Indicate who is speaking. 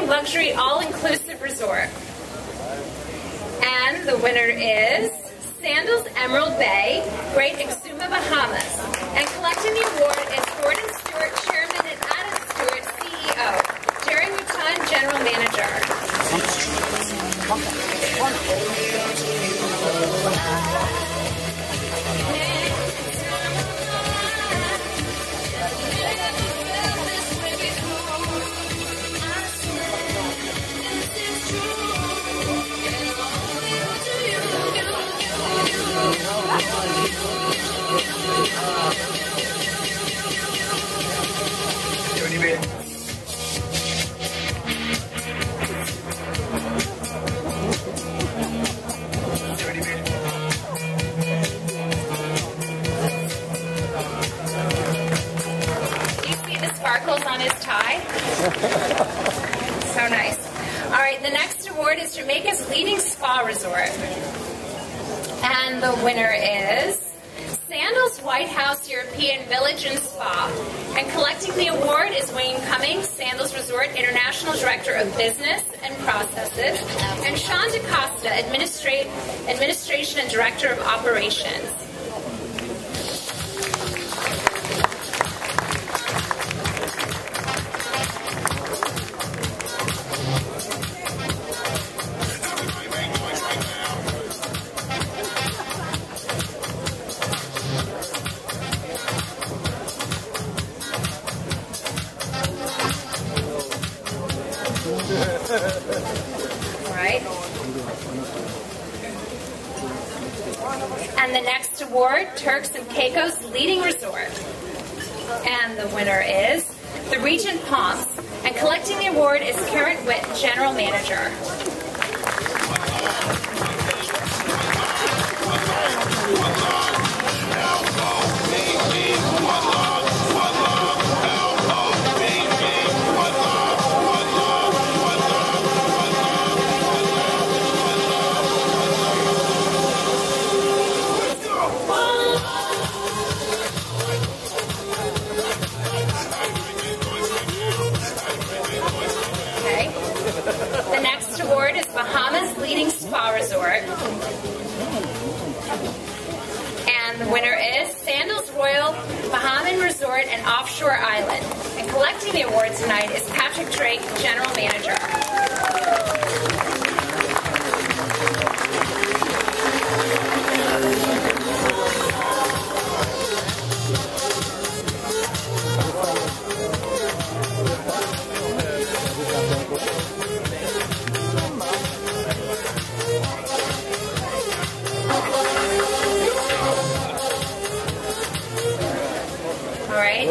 Speaker 1: luxury all-inclusive resort. And the winner is Sandals Emerald Bay, Great Exuma, Bahamas. And collecting the award is Gordon Stewart, Chairman, and Adam Stewart, CEO. Jerry Mouton, General Manager. Sparkles on his tie. So nice. All right, the next award is Jamaica's leading spa resort. And the winner is Sandals White House European Village and Spa. And collecting the award is Wayne Cummings, Sandals Resort International Director of Business and Processes, and Sean DaCosta, Administration and Director of Operations. Right. And the next award, Turks and Caicos Leading Resort. And the winner is the Regent Palms. And collecting the award is Karen Witt, General Manager. The next award is Bahamas Leading Spa Resort. And the winner is Sandals Royal Bahamian Resort and Offshore Island. And collecting the award tonight is Patrick Drake, General Manager. All right.